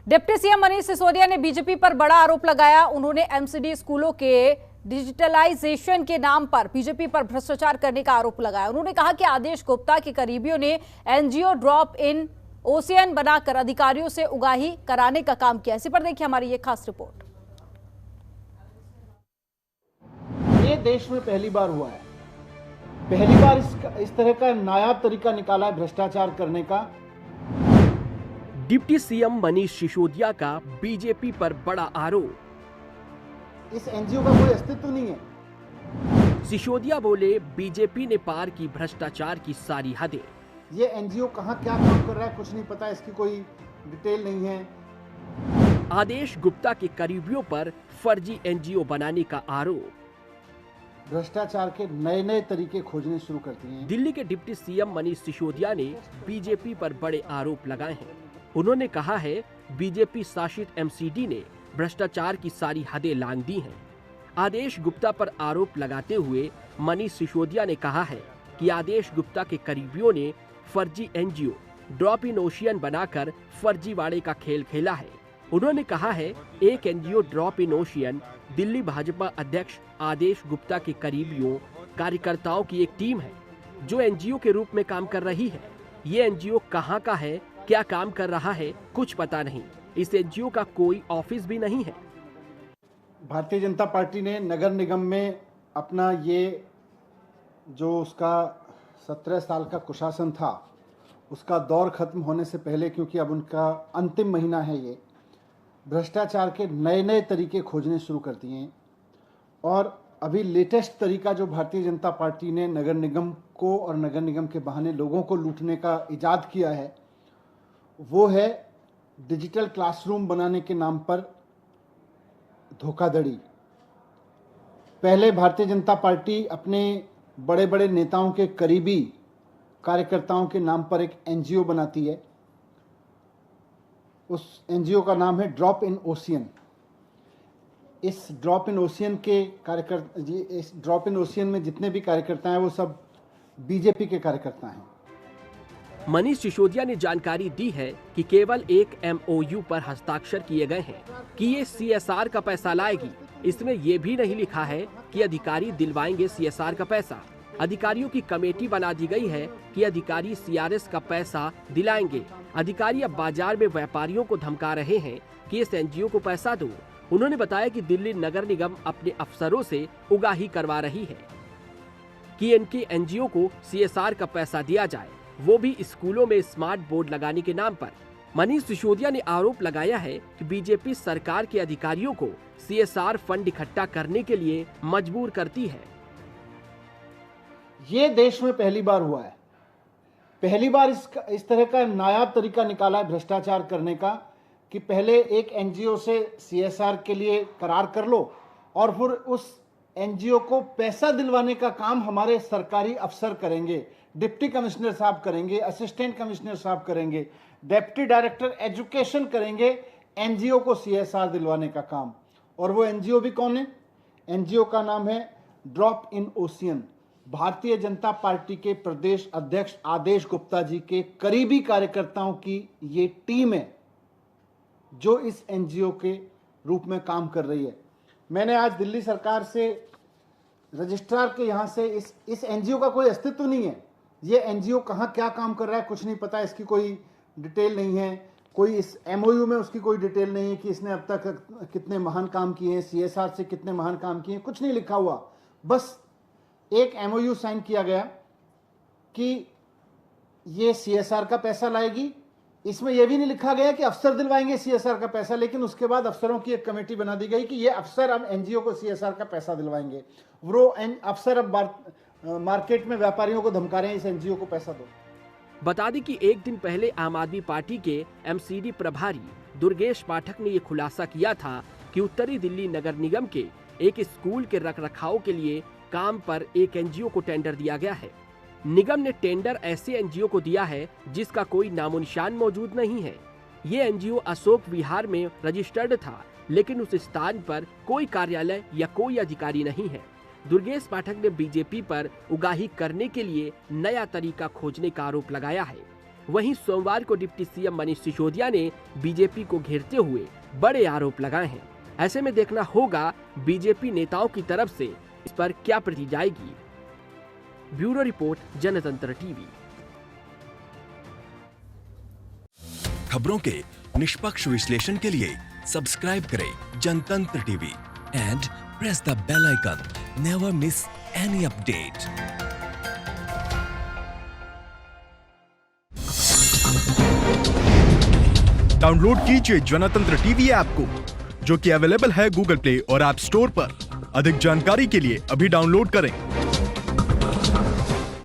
Deputy CM Manish Sisodia ने BJP पर बड़ा आरोप लगाया। उन्होंने एमसीडी स्कूलों के डिजिटलाइजेशन के नाम पर बीजेपी पर भ्रष्टाचार करने का आरोप लगाया। उन्होंने कहा कि आदेश गुप्ता के करीबियों ने एनजीओ ड्रॉप इन ओसीएन बनाकर अधिकारियों से उगाही कराने का काम किया। इसी पर देखिए हमारी ये खास रिपोर्ट। ये देश में पहली बार हुआ है, पहली बार इस तरह का नायाब तरीका निकाला है भ्रष्टाचार करने का। डिप्टी सीएम मनीष सिसोदिया का बीजेपी पर बड़ा आरोप। इस एनजीओ का कोई अस्तित्व नहीं है। सिसोदिया बोले, बीजेपी ने पार की भ्रष्टाचार की सारी हदें। ये एनजीओ कहां क्या काम कर रहा है कुछ नहीं पता, इसकी कोई डिटेल नहीं है। आदेश गुप्ता के करीबियों पर फर्जी एनजीओ बनाने का आरोप। भ्रष्टाचार के नए नए तरीके खोजने शुरू करती हैं। दिल्ली के डिप्टी सीएम मनीष सिसोदिया ने बीजेपी पर बड़े आरोप लगाए हैं। उन्होंने कहा है, बीजेपी शासित एमसीडी ने भ्रष्टाचार की सारी हदें लांघ दी हैं। आदेश गुप्ता पर आरोप लगाते हुए मनीष सिसोदिया ने कहा है कि आदेश गुप्ता के करीबियों ने फर्जी एनजीओ ड्रॉप इन ओशियन बनाकर फर्जीवाड़े का खेल खेला है। उन्होंने कहा है, एक NGO drop in ocean Delhi Bhajpa अध्यक्ष आदेश गुप्ता के करीबियों कार्यकर्ताओं की एक टीम है जो एनजीओ के रूप में काम कर रही है। ये एनजीओ कहां का है, क्या काम कर रहा है, कुछ पता नहीं। इस एनजीओ का कोई ऑफिस भी नहीं है। भारतीय जनता पार्टी ने नगर निगम में अपना ये जो उसका 17 साल का कुशासन था उसका दौर खत्म होने से पहले, क्योंकि अब उनका अंतिम महीना है, ये भ्रष्टाचार के नए नए तरीके खोजने शुरू करती हैं। और अभी लेटेस्ट तरीका जो भारतीय जनता पार्टी ने नगर निगम को और नगर निगम के बहाने लोगों को लूटने का इजाद किया है वो है डिजिटल क्लासरूम बनाने के नाम पर धोखाधड़ी। पहले भारतीय जनता पार्टी अपने बड़े बड़े नेताओं के करीबी कार्यकर्ताओं के नाम पर एक एनजीओ बनाती है। उस एनजीओ का नाम है ड्रॉप इन ओशियन। इस ड्रॉप इन ओशियन के इस ड्रॉप इन ओशियन में जितने भी कार्यकर्ता हैं वो सब बीजेपी के कार्यकर्ता हैं। मनीष सिसोदिया ने जानकारी दी है कि केवल एक एमओयू पर हस्ताक्षर किए गए हैं कि ये सीएसआर का पैसा लाएगी। इसमें ये भी नहीं लिखा है कि अधिकारी दिलवाएंगे सीएसआर का पैसा। अधिकारियों की कमेटी बना दी गई है कि अधिकारी सीआरएस का पैसा दिलाएंगे। अधिकारी अब बाजार में व्यापारियों को धमका रहे हैं कि इस एनजीओ को पैसा दो। उन्होंने बताया कि दिल्ली नगर निगम अपने अफसरों से उगाही करवा रही है कि इनके एनजीओ को सीएसआर का पैसा दिया जाए, वो भी स्कूलों में स्मार्ट बोर्ड लगाने के नाम पर। मनीष सिसोदिया ने आरोप लगाया है कि बीजेपी सरकार के अधिकारियों को सीएसआर फंड इकट्ठा करने के लिए मजबूर करती है। ये देश में पहली बार हुआ है, पहली बार इस तरह का नायाब तरीका निकाला है भ्रष्टाचार करने का कि पहले एक एनजीओ से सीएसआर के लिए करार कर लो और फिर उस एनजीओ को पैसा दिलवाने का काम हमारे सरकारी अफसर करेंगे। डिप्टी कमिश्नर साहब करेंगे, असिस्टेंट कमिश्नर साहब करेंगे, डिप्टी डायरेक्टर एजुकेशन करेंगे एनजीओ को सीएसआर दिलवाने का काम। और वो एनजीओ भी कौन है? एनजीओ का नाम है drop in ocean. Bharatiya Janata party के प्रदेश अध्यक्ष आदेश गुप्ता जी के करीबी कार्यकर्ताओं की ये टीम है जो इस एनजीओ के रूप में काम कर रही है। मैंने आज दिल्ली सरकार से रजिस्ट्रार के यहाँ से इस एनजीओ का कोई अस्तित्व नहीं है। ये एनजीओ कहाँ क्या काम कर रहा है कुछ नहीं पता, इसकी कोई डिटेल नहीं है। कोई इस एमओयू में उसकी कोई डिटेल नहीं है कि इसने अब तक कितने महान काम किए हैं, सीएसआर से कितने महान काम किए हैं, कुछ नहीं लिखा हुआ। बस एक एमओयू साइन किया गया कि ये सीएसआर का पैसा लाएगी। इसमें यह भी नहीं लिखा गया कि अफसर दिलवाएंगे सीएसआर का पैसा, लेकिन उसके बाद अफसरों की एक कमेटी बना दी गई कि ये अफसर अब एनजीओ को सीएसआर का पैसा दिलवाएंगे। वो अफसर अब मार्केट में व्यापारियों को धमका रहे हैं, इस एनजीओ को पैसा दो। बता दें कि एक दिन पहले आम आदमी पार्टी के एमसीडी प्रभारी दुर्गेश पाठक ने ये खुलासा किया था कि उत्तरी दिल्ली नगर निगम के एक स्कूल के रखरखाव के लिए काम पर एक एनजीओ को टेंडर दिया गया है। निगम ने टेंडर ऐसे एनजीओ को दिया है जिसका कोई नामो निशान मौजूद नहीं है। ये एनजीओ अशोक विहार में रजिस्टर्ड था, लेकिन उस स्थान पर कोई कार्यालय या कोई अधिकारी नहीं है। दुर्गेश पाठक ने बीजेपी पर उगाही करने के लिए नया तरीका खोजने का आरोप लगाया है। वहीं सोमवार को डिप्टी सीएम मनीष सिसोदिया ने बीजेपी को घेरते हुए बड़े आरोप लगाए हैं। ऐसे में देखना होगा बीजेपी नेताओं की तरफ से इस पर क्या प्रति जाएगी। Bureau report, Jantantra TV. खबरों के निष्पक्ष विश्लेषण के लिए सब्सक्राइब करें Jantantra TV and press the bell icon. Never miss any update. Download कीजिए जनतंत्र टीवी ऐप को, जो कि अवेलेबल है गूगल प्ले और ऐप स्टोर पर। अधिक जानकारी के लिए अभी डाउनलोड करें।